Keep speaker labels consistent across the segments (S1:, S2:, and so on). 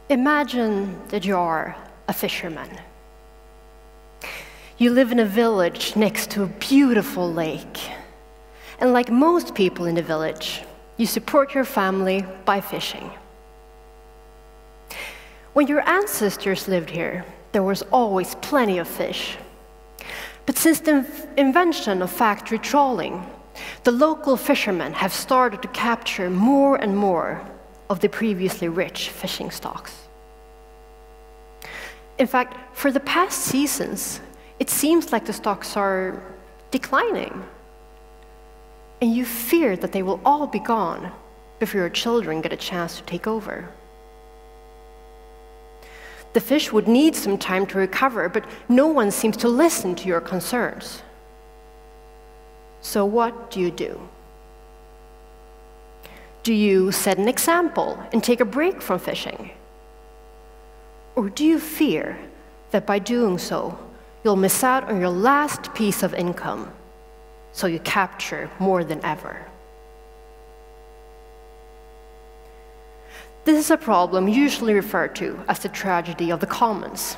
S1: Imagine that you are a fisherman. You live in a village next to a beautiful lake. And like most people in the village, you support your family by fishing. When your ancestors lived here, there was always plenty of fish. But since the invention of factory trawling, the local fishermen have started to capture more and more of the previously rich fishing stocks. In fact, for the past seasons, it seems like the stocks are declining. And you fear that they will all be gone before your children get a chance to take over. The fish would need some time to recover, but no one seems to listen to your concerns. So what do? Do you set an example and take a break from fishing? Or do you fear that by doing so, you'll miss out on your last piece of income, so you capture more than ever? This is a problem usually referred to as the tragedy of the commons.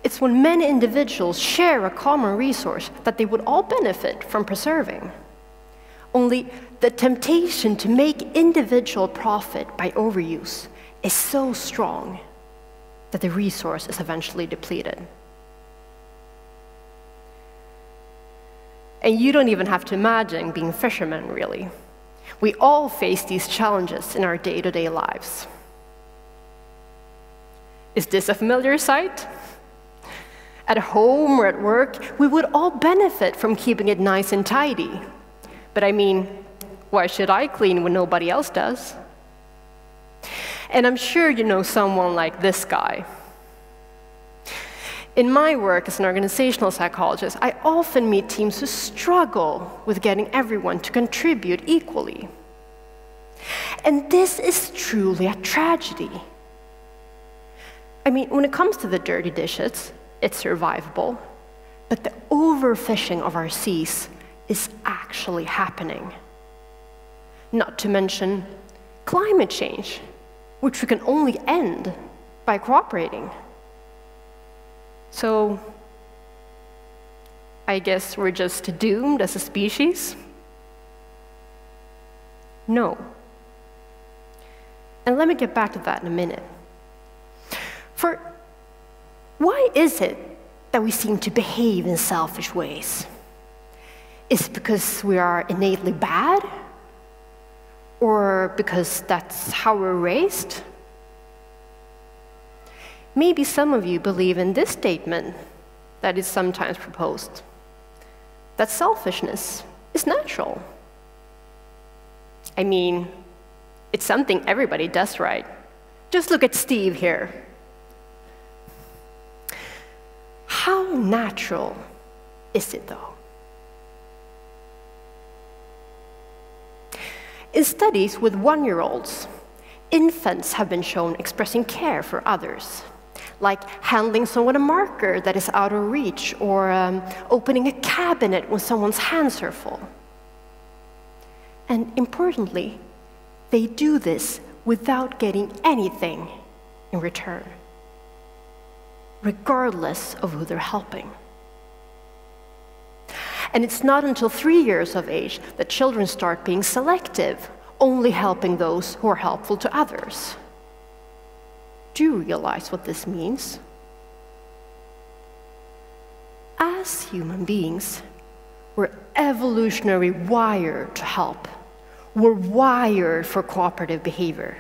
S1: It's when many individuals share a common resource that they would all benefit from preserving. Only the temptation to make individual profit by overuse is so strong that the resource is eventually depleted. And you don't even have to imagine being fishermen, really. We all face these challenges in our day-to-day lives. Is this a familiar sight? At home or at work, we would all benefit from keeping it nice and tidy. But I mean, why should I clean when nobody else does? And I'm sure you know someone like this guy. In my work as an organizational psychologist, I often meet teams who struggle with getting everyone to contribute equally. And this is truly a tragedy. I mean, when it comes to the dirty dishes, it's survivable. But the overfishing of our seas is actually happening. Not to mention climate change, which we can only end by cooperating. So, I guess we're just doomed as a species? No. And let me get back to that in a minute. For why is it that we seem to behave in selfish ways? Is it because we are innately bad? Or because that's how we're raised? Maybe some of you believe in this statement that is sometimes proposed, that selfishness is natural. I mean, it's something everybody does, right? Just look at Steve here. How natural is it, though? In studies with one-year-olds, infants have been shown expressing care for others, like handling someone a marker that is out of reach, or opening a cabinet when someone's hands are full. And importantly, they do this without getting anything in return, regardless of who they're helping. And it's not until 3 years of age that children start being selective, only helping those who are helpful to others. Do you realize what this means? As human beings, we're evolutionarily wired to help. We're wired for cooperative behavior.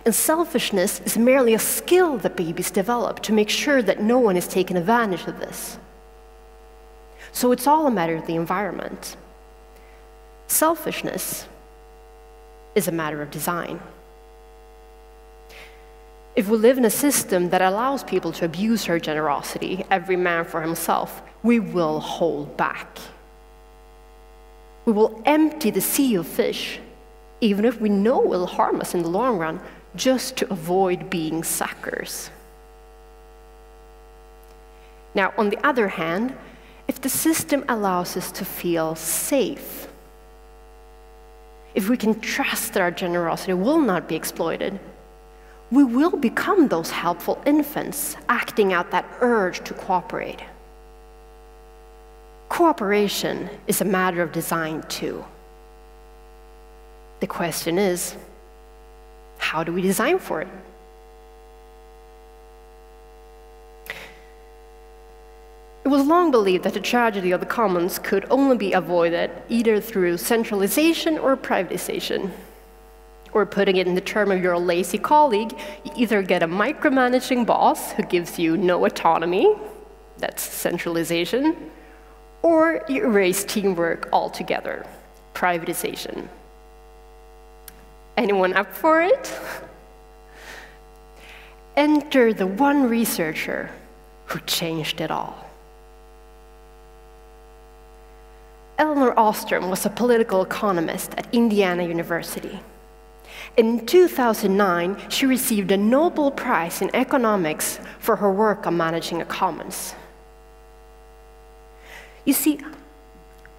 S1: And selfishness is merely a skill that babies develop to make sure that no one is taking advantage of this. So it's all a matter of the environment. Selfishness is a matter of design. If we live in a system that allows people to abuse our generosity, every man for himself, we will hold back. We will empty the sea of fish, even if we know it will harm us in the long run, just to avoid being suckers. Now, on the other hand, if the system allows us to feel safe, if we can trust that our generosity will not be exploited, we will become those helpful infants, acting out that urge to cooperate. Cooperation is a matter of design, too. The question is, how do we design for it? It was long believed that the tragedy of the commons could only be avoided either through centralization or privatization. Or putting it in the term of your lazy colleague, you either get a micromanaging boss who gives you no autonomy, that's centralization, or you erase teamwork altogether, privatization. Anyone up for it? Enter the one researcher who changed it all. Elinor Ostrom was a political economist at Indiana University. In 2009, she received a Nobel Prize in economics for her work on managing a commons. You see,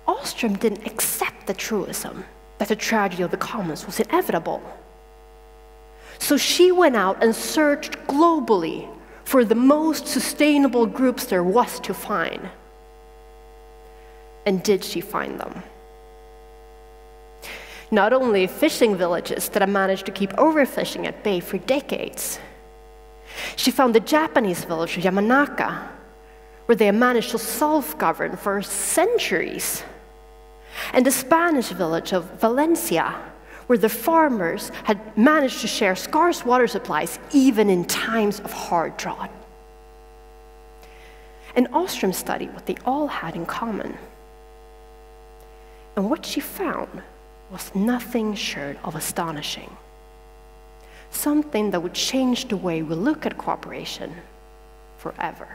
S1: Ostrom didn't accept the truism that the tragedy of the commons was inevitable. So she went out and searched globally for the most sustainable groups there was to find. And did she find them? Not only fishing villages that have managed to keep overfishing at bay for decades. She found the Japanese village of Yamanaka, where they have managed to self-govern for centuries. And the Spanish village of Valencia, where the farmers had managed to share scarce water supplies even in times of hard drought. And Ostrom studied what they all had in common. And what she found was nothing short of astonishing. Something that would change the way we look at cooperation forever.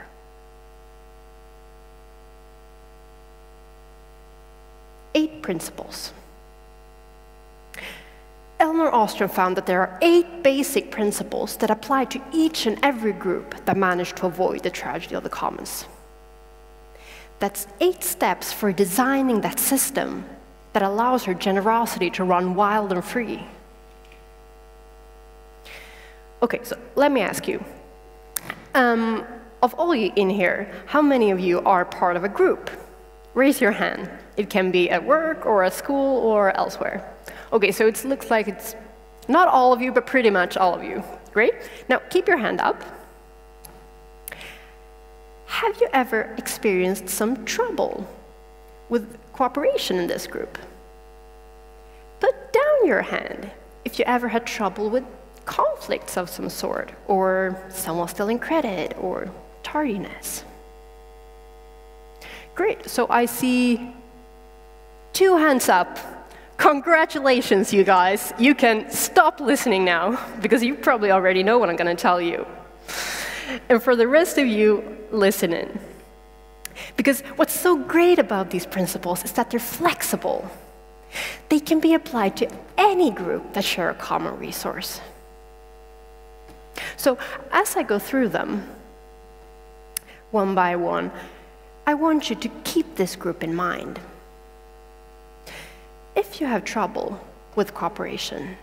S1: Eight principles. Elinor Ostrom found that there are 8 basic principles that apply to each and every group that managed to avoid the tragedy of the commons. That's 8 steps for designing that system that allows her generosity to run wild and free. Okay, so let me ask you. Of all you in here, how many of you are part of a group? Raise your hand. It can be at work or at school or elsewhere. Okay, so it looks like it's not all of you, but pretty much all of you. Great. Now, keep your hand up. Have you ever experienced some trouble with cooperation in this group? Put down your hand if you ever had trouble with conflicts of some sort, or someone stealing credit, or tardiness. Great, so I see 2 hands up. Congratulations, you guys. You can stop listening now, because you probably already know what I'm going to tell you. And for the rest of you, listen in. Because what's so great about these principles is that they're flexible. They can be applied to any group that share a common resource. So as I go through them, one by one, I want you to keep this group in mind. If you have trouble with cooperation,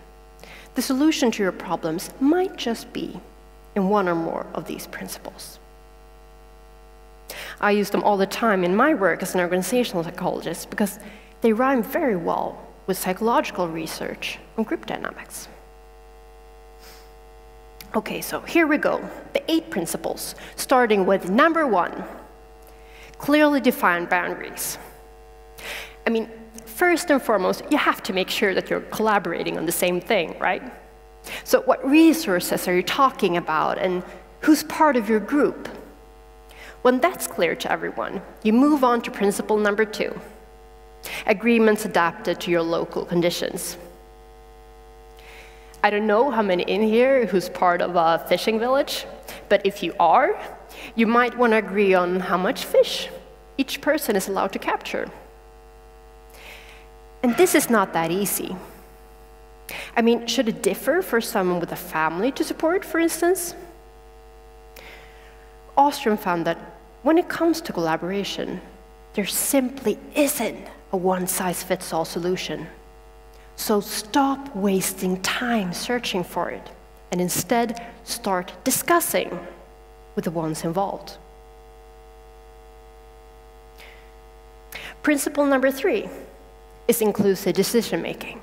S1: the solution to your problems might just be in one or more of these principles. I use them all the time in my work as an organizational psychologist because they rhyme very well with psychological research on group dynamics. Okay, so here we go. The 8 principles, starting with number 1, clearly defined boundaries. I mean, first and foremost, you have to make sure that you're collaborating on the same thing, right? So what resources are you talking about, and who's part of your group? When that's clear to everyone, you move on to principle number 2, agreements adapted to your local conditions. I don't know how many in here who's part of a fishing village, but if you are, you might want to agree on how much fish each person is allowed to capture. And this is not that easy. I mean, should it differ for someone with a family to support, for instance? Ostrom found that when it comes to collaboration, there simply isn't a one-size-fits-all solution. So stop wasting time searching for it. and instead start discussing with the ones involved. Principle number 3 is inclusive decision-making.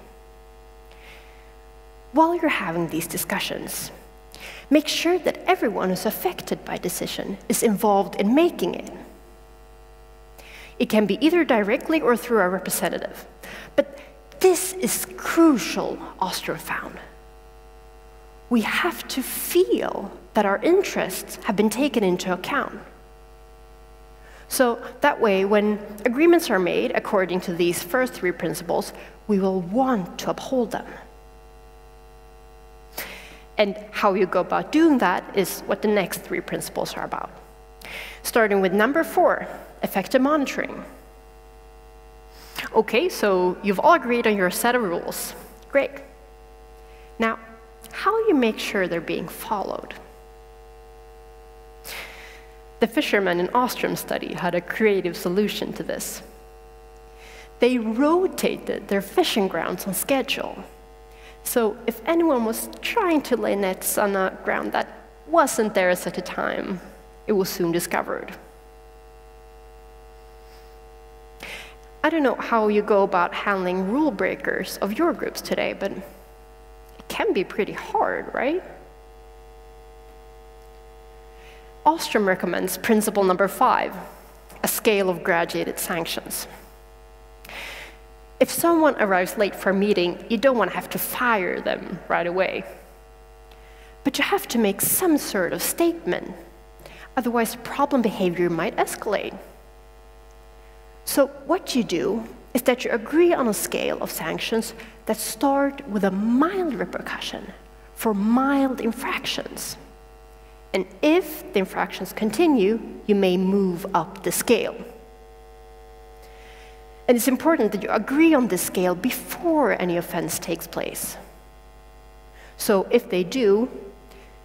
S1: While you're having these discussions, make sure that everyone who's affected by decision is involved in making it. It can be either directly or through a representative. But this is crucial, Ostrom found. We have to feel that our interests have been taken into account. So that way, when agreements are made according to these first 3 principles, we will want to uphold them. And how you go about doing that is what the next 3 principles are about. Starting with number 4, effective monitoring. Okay, so you've all agreed on your set of rules. Great. Now, how do you make sure they're being followed? The fishermen in Ostrom's study had a creative solution to this. They rotated their fishing grounds on schedule. So if anyone was trying to lay nets on a ground that wasn't theirs at the time, it was soon discovered. I don't know how you go about handling rule breakers of your groups today, but it can be pretty hard, right? Ostrom recommends principle number 5, a scale of graduated sanctions. If someone arrives late for a meeting, you don't want to have to fire them right away. But you have to make some sort of statement. Otherwise, problem behavior might escalate. So what you do is that you agree on a scale of sanctions that start with a mild repercussion for mild infractions. And if the infractions continue, you may move up the scale. And it's important that you agree on this scale before any offense takes place. So if they do,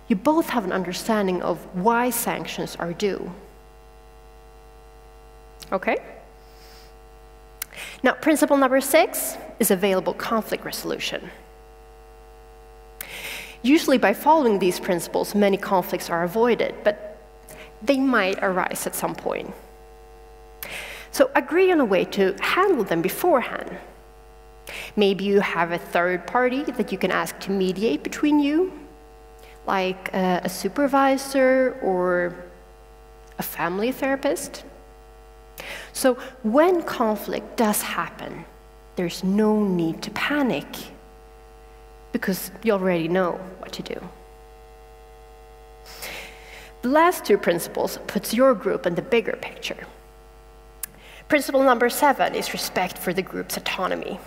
S1: you both have an understanding of why sanctions are due. Okay? Now, principle number 6 is available conflict resolution. Usually by following these principles, many conflicts are avoided, but they might arise at some point. So agree on a way to handle them beforehand. Maybe you have a third party that you can ask to mediate between you, like a supervisor or a family therapist. So when conflict does happen, there's no need to panic, because you already know what to do. The last 2 principles puts your group in the bigger picture. Principle number 7 is respect for the group's autonomy.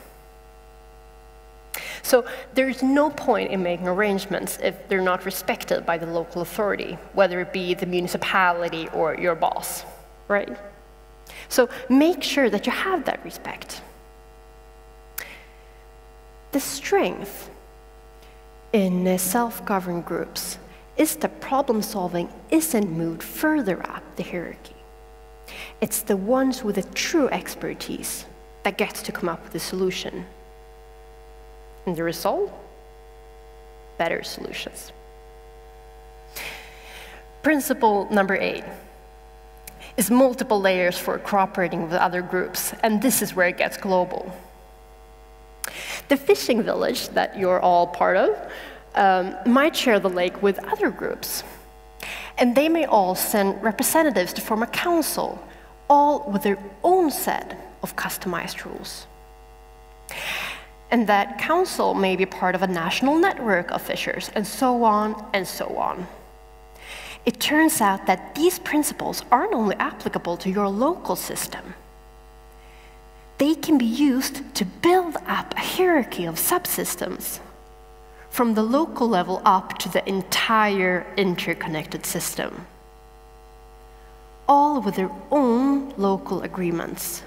S1: So there's no point in making arrangements if they're not respected by the local authority, whether it be the municipality or your boss, right? So make sure that you have that respect. The strength in self-governed groups is that problem-solving isn't moved further up the hierarchy. It's the ones with the true expertise that gets to come up with a solution. And the result? Better solutions. Principle number 8 is multiple layers for cooperating with other groups, and this is where it gets global. The fishing village that you're all part of might share the lake with other groups, and they may all send representatives to form a council, all with their own set of customized rules. And that council may be part of a national network of fishers, and so on and so on. It turns out that these principles aren't only applicable to your local system. They can be used to build up a hierarchy of subsystems, from the local level up to the entire interconnected system, all with their own local agreements,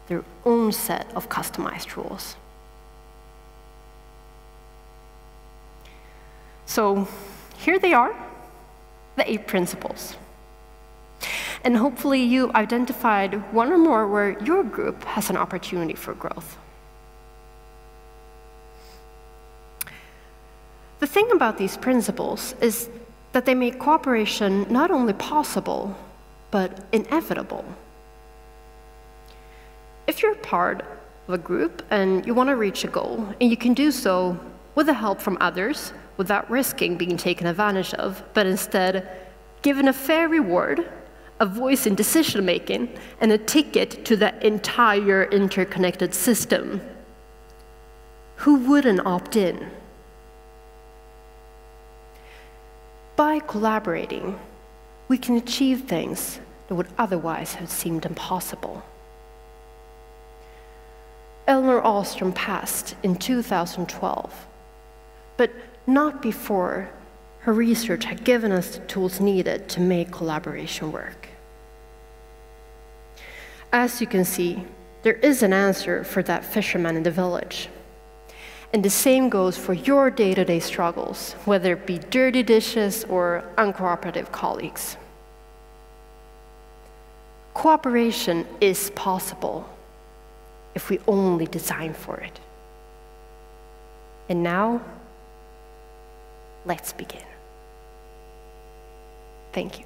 S1: their own set of customized rules. So here they are, the 8 principles. And hopefully you identified one or more where your group has an opportunity for growth. The The thing about these principles is that they make cooperation not only possible, but inevitable. If you're part of a group and you want to reach a goal, and you can do so with the help from others without risking being taken advantage of, but instead given a fair reward, a voice in decision-making, and a ticket to the entire interconnected system, who wouldn't opt in? By collaborating, we can achieve things that would otherwise have seemed impossible. Elinor Ostrom passed in 2012, but not before her research had given us the tools needed to make collaboration work. As you can see, there is an answer for that fisherman in the village. And the same goes for your day-to-day struggles, whether it be dirty dishes or uncooperative colleagues. Cooperation is possible if we only design for it. And now, let's begin. Thank you.